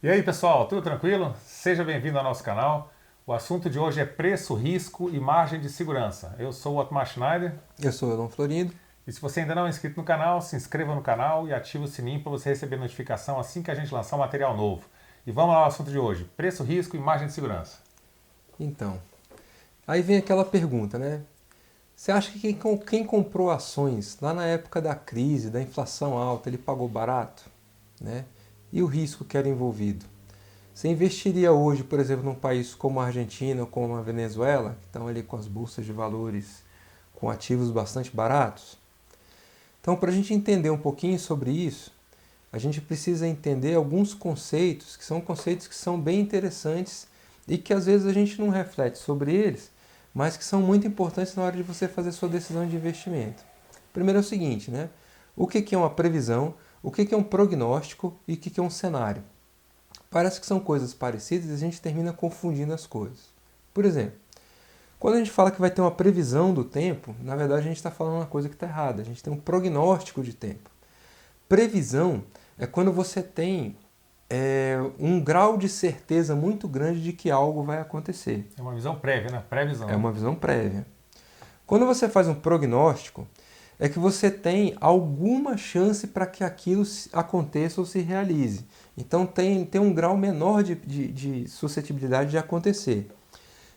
E aí, pessoal, tudo tranquilo? Seja bem-vindo ao nosso canal. O assunto de hoje é preço, risco e margem de segurança. Eu sou o Otmar Schneider Eu sou o Elon Florido. e se você ainda não é inscrito no canal, se inscreva no canal e ative o sininho para você receber notificação assim que a gente lançar um material novo. E vamos lá ao assunto de hoje: preço, risco e margem de segurança. Então, aí vem aquela pergunta, né? Você acha que quem comprou ações lá na época da crise, da inflação alta, ele pagou barato? Né? E o risco que era envolvido? Você investiria hoje, por exemplo, num país como a Argentina ou como a Venezuela, que estão ali com as bolsas de valores com ativos bastante baratos? Então, para a gente entender um pouquinho sobre isso, a gente precisa entender alguns conceitos que são bem interessantes e que às vezes a gente não reflete sobre eles, mas que são muito importantes na hora de você fazer sua decisão de investimento. Primeiro é o seguinte, né? O que é uma previsão, o que é um prognóstico e o que é um cenário? Parece que são coisas parecidas e a gente termina confundindo as coisas. Por exemplo, quando a gente fala que vai ter uma previsão do tempo, na verdade a gente está falando uma coisa que está errada. A gente tem um prognóstico de tempo. Previsão é quando você tem um grau de certeza muito grande de que algo vai acontecer. É uma visão prévia, né? Previsão, É né? uma visão prévia. Quando você faz um prognóstico, é que você tem alguma chance para que aquilo aconteça ou se realize. Então tem um grau menor de suscetibilidade de acontecer.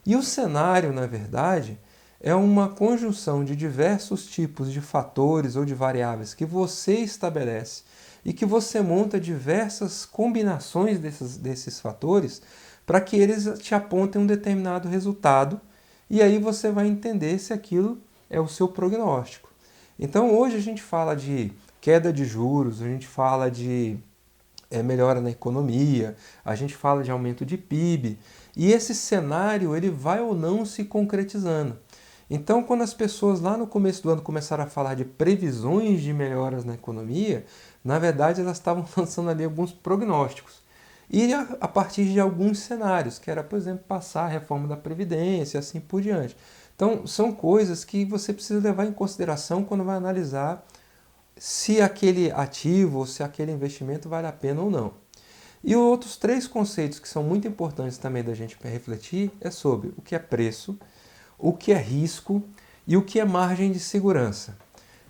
E o cenário, na verdade, é uma conjunção de diversos tipos de fatores ou de variáveis que você estabelece e que você monta diversas combinações desses fatores para que eles te apontem um determinado resultado e aí você vai entender se aquilo é o seu prognóstico. Então hoje a gente fala de queda de juros, a gente fala de melhora na economia, a gente fala de aumento de PIB, e esse cenário ele vai ou não se concretizando. Então, quando as pessoas lá no começo do ano começaram a falar de previsões de melhoras na economia, na verdade elas estavam lançando ali alguns prognósticos. E a partir de alguns cenários, que era, por exemplo, passar a reforma da Previdência, assim por diante. Então, são coisas que você precisa levar em consideração quando vai analisar se aquele ativo ou se aquele investimento vale a pena ou não. E outros três conceitos que são muito importantes também da gente refletir é sobre o que é preço, o que é risco e o que é margem de segurança.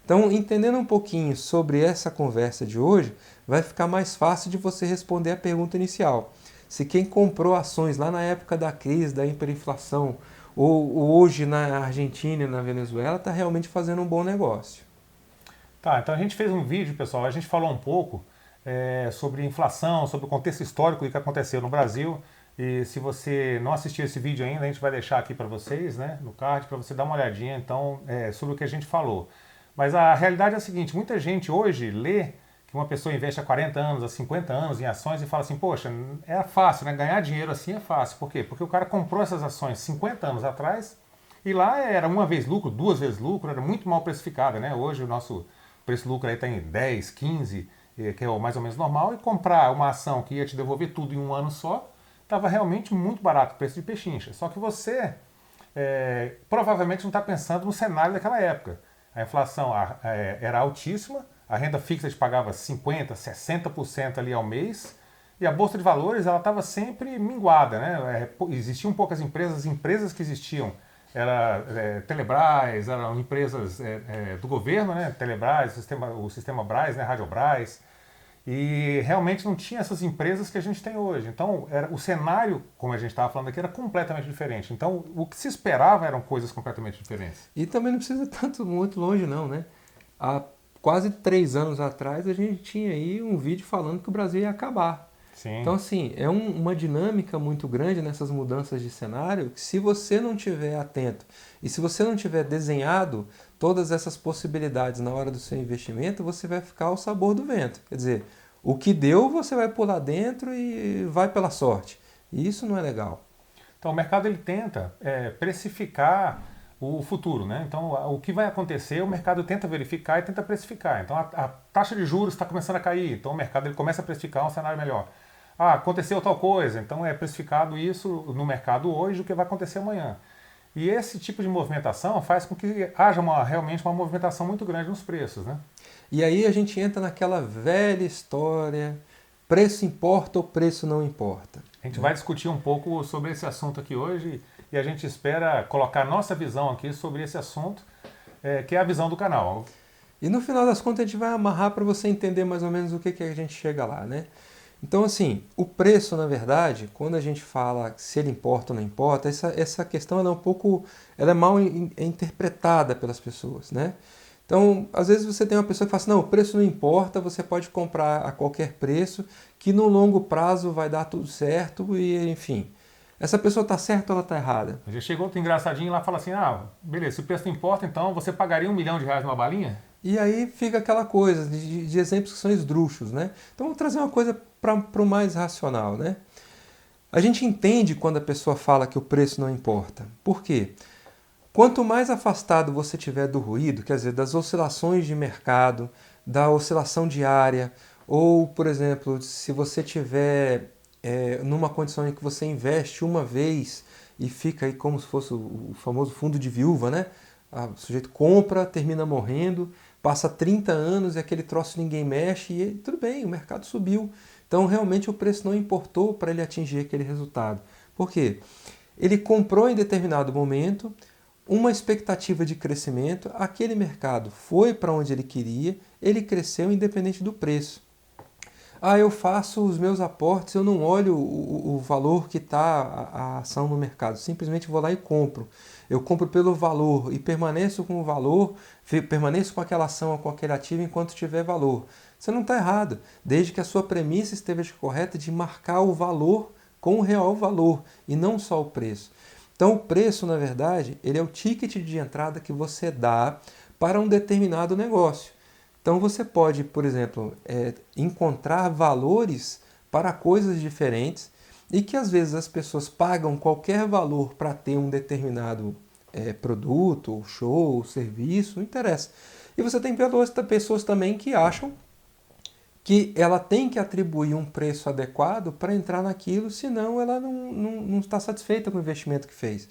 Então, entendendo um pouquinho sobre essa conversa de hoje, vai ficar mais fácil de você responder a pergunta inicial. Se quem comprou ações lá na época da crise, da hiperinflação, ou hoje na Argentina e na Venezuela, está realmente fazendo um bom negócio. Tá, então a gente fez um vídeo, pessoal, a gente falou um pouco sobre inflação, sobre o contexto histórico do que aconteceu no Brasil. E se você não assistiu esse vídeo ainda, a gente vai deixar aqui para vocês, né, no card, para você dar uma olhadinha então sobre o que a gente falou. Mas a realidade é a seguinte: muita gente hoje lê que uma pessoa investe há 40 anos, há 50 anos em ações e fala assim, poxa, é fácil, né? Ganhar dinheiro assim é fácil. Por quê? Porque o cara comprou essas ações 50 anos atrás e lá era uma vez lucro, duas vezes lucro, era muito mal precificada, né? Hoje o nosso preço-lucro aí está em 10, 15, que é o mais ou menos normal, e comprar uma ação que ia te devolver tudo em um ano só, estava realmente muito barato, preço de pechincha. Só que você provavelmente não está pensando no cenário daquela época. A inflação era altíssima, a renda fixa te pagava 50%, 60% ali ao mês, e a bolsa de valores ela estava sempre minguada, né? Existiam poucas empresas que existiam era Telebrás, eram empresas do governo, né? Telebrás, o sistema Brás, né? Radiobras, e realmente não tinha essas empresas que a gente tem hoje. Então, o cenário, como a gente estava falando aqui, era completamente diferente. Então, o que se esperava eram coisas completamente diferentes. E também não precisa tanto muito longe não, né? Há quase 3 anos atrás a gente tinha aí um vídeo falando que o Brasil ia acabar. Sim. Então assim, é uma dinâmica muito grande nessas mudanças de cenário que se você não tiver atento e se você não tiver desenhado todas essas possibilidades na hora do seu investimento, você vai ficar ao sabor do vento. Quer dizer, o que deu você vai pular dentro e vai pela sorte. E isso não é legal. Então, o mercado ele tenta precificar o futuro, né? Então, o que vai acontecer, o mercado tenta verificar e tenta precificar. Então, a taxa de juros está começando a cair, então o mercado ele começa a precificar um cenário melhor. Ah, aconteceu tal coisa, então é precificado isso no mercado hoje, o que vai acontecer amanhã. E esse tipo de movimentação faz com que haja realmente uma movimentação muito grande nos preços, né? E aí a gente entra naquela velha história preço importa ou preço não importa? A gente vai discutir um pouco sobre esse assunto aqui hoje e a gente espera colocar nossa visão aqui sobre esse assunto, que é a visão do canal. E no final das contas a gente vai amarrar para você entender mais ou menos o que a gente chega lá, né? Então, assim, o preço, na verdade, quando a gente fala se ele importa ou não importa, essa questão ela é um pouco, ela é mal interpretada pelas pessoas, né? Então, às vezes você tem uma pessoa que fala assim, não, o preço não importa, você pode comprar a qualquer preço, que no longo prazo vai dar tudo certo e, enfim. Essa pessoa está certa ou ela está errada? Já chegou outro engraçadinho lá e fala assim, beleza, se o preço não importa, então você pagaria R$1 milhão numa balinha? E aí fica aquela coisa de exemplos que são esdrúxulos, né? Então, vou trazer uma coisa para o mais racional, né? A gente entende quando a pessoa fala que o preço não importa. Por quê? Quanto mais afastado você tiver do ruído, quer dizer, das oscilações de mercado, da oscilação diária, ou, por exemplo, se você tiver numa condição em que você investe uma vez e fica aí como se fosse o famoso fundo de viúva, né? O sujeito compra, termina morrendo, passa 30 anos e aquele troço ninguém mexe e tudo bem, o mercado subiu. Então, realmente, o preço não importou para ele atingir aquele resultado. Por quê? Ele comprou em determinado momento uma expectativa de crescimento, aquele mercado foi para onde ele queria, ele cresceu independente do preço. Eu faço os meus aportes, eu não olho o valor que está a ação no mercado, simplesmente vou lá e compro. Eu compro pelo valor e permaneço com o valor, permaneço com aquela ação ou com aquele ativo enquanto tiver valor. Você não está errado, desde que a sua premissa esteja correta de marcar o valor com o real valor e não só o preço. Então o preço, na verdade, ele é o ticket de entrada que você dá para um determinado negócio. Então você pode, por exemplo, encontrar valores para coisas diferentes e que às vezes as pessoas pagam qualquer valor para ter um determinado produto, show, serviço, não interessa. E você tem pessoas também que acham que ela tem que atribuir um preço adequado para entrar naquilo, senão ela não está satisfeita com o investimento que fez.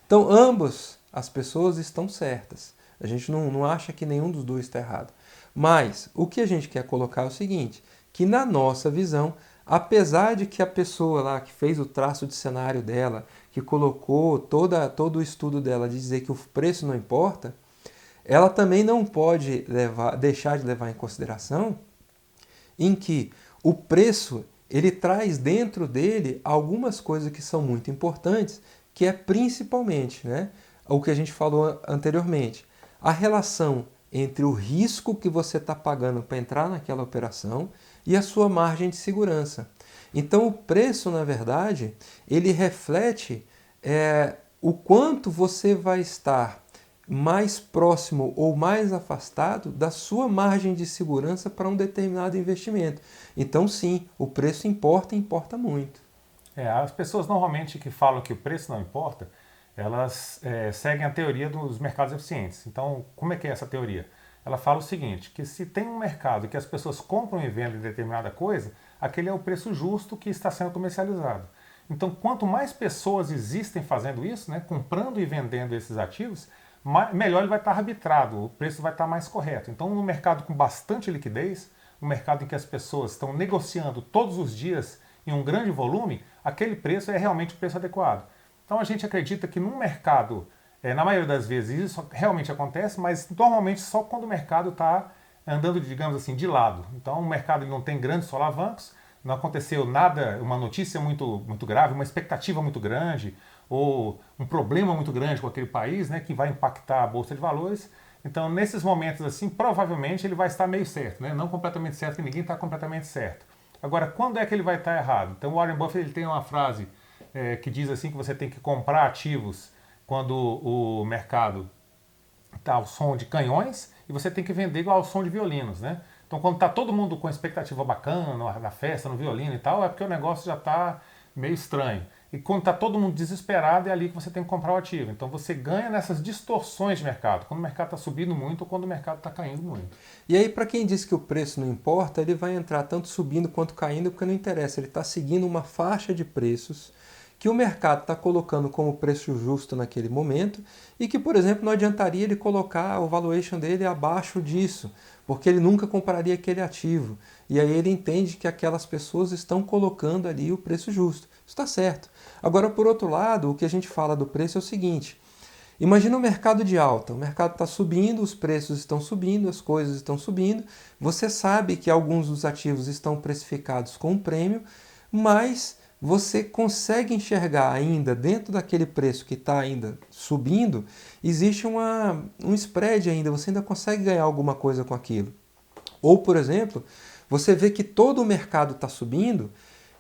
Então ambas as pessoas estão certas. A gente não acha que nenhum dos dois está errado. Mas o que a gente quer colocar é o seguinte, que na nossa visão, apesar de que a pessoa lá que fez o traço de cenário dela, que colocou todo o estudo dela de dizer que o preço não importa, ela também não pode deixar de levar em consideração em que o preço ele traz dentro dele algumas coisas que são muito importantes, que é principalmente, né, o que a gente falou anteriormente, a relação entre o risco que você está pagando para entrar naquela operação e a sua margem de segurança. Então o preço, na verdade, ele reflete o quanto você vai estar mais próximo ou mais afastado da sua margem de segurança para um determinado investimento. Então sim, o preço importa e importa muito. As pessoas normalmente que falam que o preço não importa, elas seguem a teoria dos mercados eficientes. Então, como é que é essa teoria? Ela fala o seguinte, que se tem um mercado que as pessoas compram e vendem determinada coisa, aquele é o preço justo que está sendo comercializado. Então, quanto mais pessoas existem fazendo isso, né, comprando e vendendo esses ativos, melhor ele vai estar arbitrado, o preço vai estar mais correto. Então, no mercado com bastante liquidez, um mercado em que as pessoas estão negociando todos os dias em um grande volume, aquele preço é realmente o preço adequado. Então a gente acredita que num mercado, na maioria das vezes isso realmente acontece, mas normalmente só quando o mercado está andando, digamos assim, de lado. Então o mercado não tem grandes solavancos, não aconteceu nada, uma notícia muito grave, uma expectativa muito grande, ou um problema muito grande com aquele país, né, que vai impactar a Bolsa de Valores. Então nesses momentos assim, provavelmente ele vai estar meio certo, né? Não completamente certo, que ninguém está completamente certo. Agora, quando é que ele vai estar errado? Então o Warren Buffett ele tem uma frase que diz assim que você tem que comprar ativos quando o mercado está ao som de canhões e você tem que vender ao som de violinos, né? Então quando está todo mundo com expectativa bacana na festa, no violino e tal, é porque o negócio já está meio estranho. E quando está todo mundo desesperado, é ali que você tem que comprar o ativo. Então você ganha nessas distorções de mercado, quando o mercado está subindo muito ou quando o mercado está caindo muito. E aí, para quem diz que o preço não importa, ele vai entrar tanto subindo quanto caindo, porque não interessa. Ele está seguindo uma faixa de preços que o mercado está colocando como preço justo naquele momento e que, por exemplo, não adiantaria ele colocar o valuation dele abaixo disso, porque ele nunca compraria aquele ativo. E aí ele entende que aquelas pessoas estão colocando ali o preço justo. Isso está certo. Agora, por outro lado, o que a gente fala do preço é o seguinte: imagina um mercado de alta, o mercado está subindo, os preços estão subindo, as coisas estão subindo, você sabe que alguns dos ativos estão precificados com um prêmio, mas você consegue enxergar ainda, dentro daquele preço que está ainda subindo, existe um spread ainda, você ainda consegue ganhar alguma coisa com aquilo. Ou, por exemplo, você vê que todo o mercado está subindo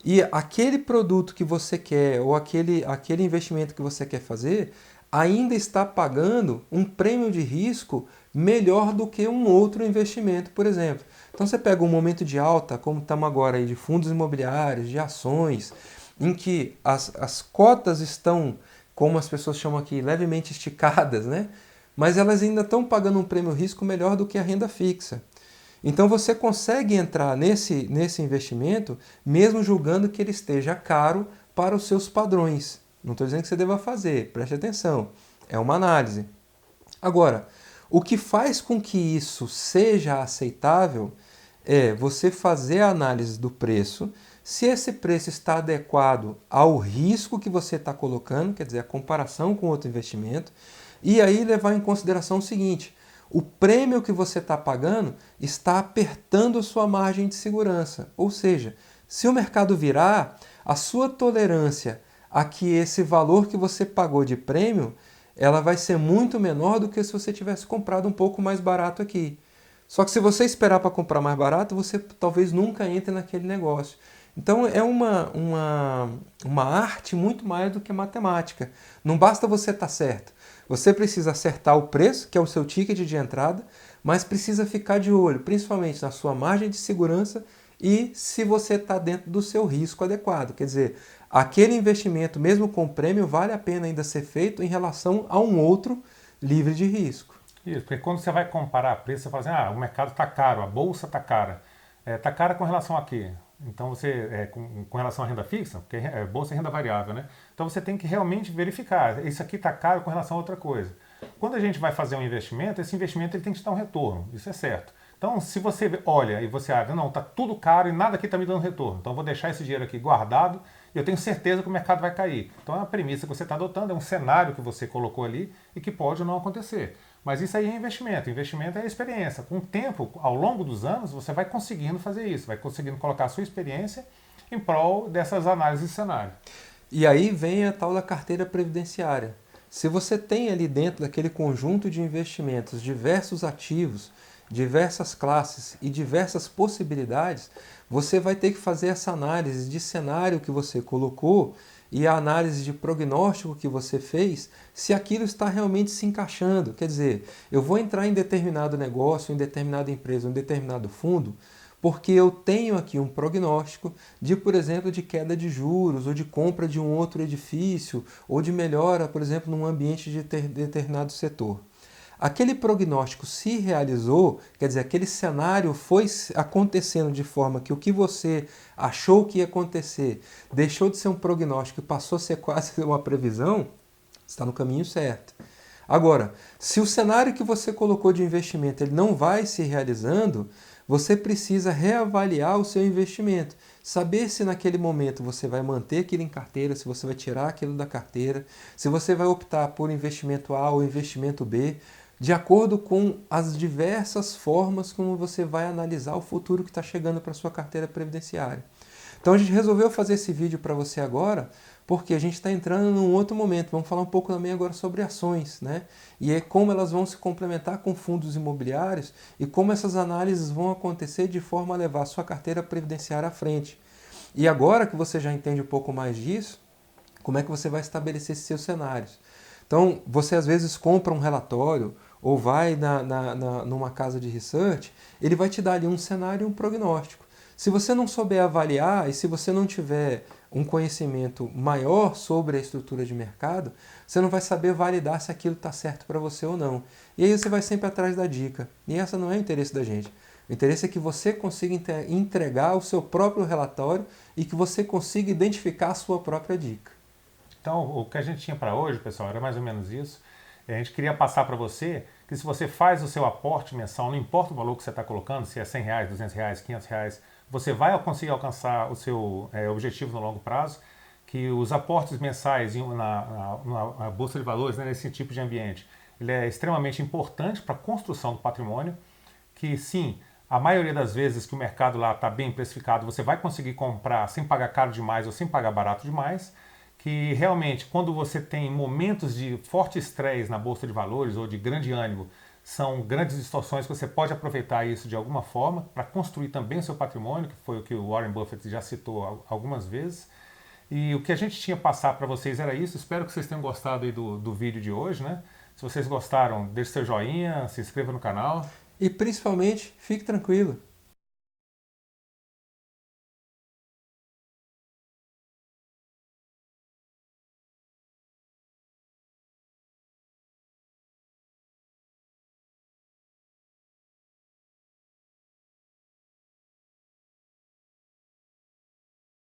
e aquele produto que você quer ou aquele investimento que você quer fazer ainda está pagando um prêmio de risco melhor do que um outro investimento, por exemplo. Então você pega um momento de alta, como estamos agora aí, de fundos imobiliários, de ações, em que as cotas estão, como as pessoas chamam aqui, levemente esticadas, né? Mas elas ainda estão pagando um prêmio risco melhor do que a renda fixa. Então você consegue entrar nesse investimento mesmo julgando que ele esteja caro para os seus padrões. Não estou dizendo que você deva fazer, preste atenção, é uma análise. Agora, o que faz com que isso seja aceitável é você fazer a análise do preço, se esse preço está adequado ao risco que você está colocando, quer dizer, a comparação com outro investimento, e aí levar em consideração o seguinte: o prêmio que você está pagando está apertando a sua margem de segurança. Ou seja, se o mercado virar, a sua tolerância a que esse valor que você pagou de prêmio, ela vai ser muito menor do que se você tivesse comprado um pouco mais barato aqui. Só que se você esperar para comprar mais barato, você talvez nunca entre naquele negócio. Então é uma arte muito mais do que matemática. Não basta você estar certo. Você precisa acertar o preço, que é o seu ticket de entrada, mas precisa ficar de olho, principalmente na sua margem de segurança e se você está dentro do seu risco adequado. Quer dizer, aquele investimento, mesmo com prêmio, vale a pena ainda ser feito em relação a um outro livre de risco. Isso, porque quando você vai comparar preço, você fala assim, o mercado está caro, a bolsa está cara. Está cara com relação a quê? Então com relação à renda fixa, porque bolsa é renda variável, né? Então você tem que realmente verificar, isso aqui está caro com relação a outra coisa. Quando a gente vai fazer um investimento, esse investimento ele tem que te dar um retorno, isso é certo. Então se você olha e você acha, não, está tudo caro e nada aqui está me dando retorno, então eu vou deixar esse dinheiro aqui guardado e eu tenho certeza que o mercado vai cair. Então é uma premissa que você está adotando, é um cenário que você colocou ali e que pode ou não acontecer. Mas isso aí é investimento. Investimento é experiência. Com o tempo, ao longo dos anos, você vai conseguindo fazer isso, vai conseguindo colocar a sua experiência em prol dessas análises de cenário. E aí vem a tal da carteira previdenciária. Se você tem ali dentro daquele conjunto de investimentos diversos ativos, diversas classes e diversas possibilidades, você vai ter que fazer essa análise de cenário que você colocou e a análise de prognóstico que você fez, se aquilo está realmente se encaixando. Quer dizer, eu vou entrar em determinado negócio, em determinada empresa, em determinado fundo, porque eu tenho aqui um prognóstico de, por exemplo, de queda de juros, ou de compra de um outro edifício, ou de melhora, por exemplo, num ambiente de determinado setor. Aquele prognóstico se realizou, quer dizer, aquele cenário foi acontecendo de forma que o que você achou que ia acontecer deixou de ser um prognóstico e passou a ser quase uma previsão, está no caminho certo. Agora, se o cenário que você colocou de investimento ele não vai se realizando, você precisa reavaliar o seu investimento. Saber se naquele momento você vai manter aquilo em carteira, se você vai tirar aquilo da carteira, se você vai optar por investimento A ou investimento B, de acordo com as diversas formas como você vai analisar o futuro que está chegando para a sua carteira previdenciária. Então a gente resolveu fazer esse vídeo para você agora, porque a gente está entrando num outro momento. Vamos falar um pouco também agora sobre ações, né? E é como elas vão se complementar com fundos imobiliários e como essas análises vão acontecer de forma a levar a sua carteira previdenciária à frente. E agora que você já entende um pouco mais disso, como é que você vai estabelecer esses seus cenários? Então, você às vezes compra um relatório ou vai numa casa de research, ele vai te dar ali um cenário e um prognóstico. Se você não souber avaliar e se você não tiver um conhecimento maior sobre a estrutura de mercado, você não vai saber validar se aquilo está certo para você ou não. E aí você vai sempre atrás da dica. E essa não é o interesse da gente. O interesse é que você consiga entregar o seu próprio relatório e que você consiga identificar a sua própria dica. Então, o que a gente tinha para hoje, pessoal, era mais ou menos isso. A gente queria passar para você que se você faz o seu aporte mensal, não importa o valor que você está colocando, se é R$ 100, R$ 200, R$ 500, você vai conseguir alcançar o seu objetivo no longo prazo, que os aportes mensais na Bolsa de Valores, né, nesse tipo de ambiente, ele é extremamente importante para a construção do patrimônio, que sim, a maioria das vezes que o mercado lá está bem precificado, você vai conseguir comprar sem pagar caro demais ou sem pagar barato demais, que realmente quando você tem momentos de forte estresse na Bolsa de Valores ou de grande ânimo, são grandes distorções que você pode aproveitar isso de alguma forma para construir também o seu patrimônio, que foi o que o Warren Buffett já citou algumas vezes. E o que a gente tinha passar para vocês era isso. Espero que vocês tenham gostado aí do vídeo de hoje, né? Se vocês gostaram, deixe seu joinha, se inscreva no canal. E principalmente, fique tranquilo.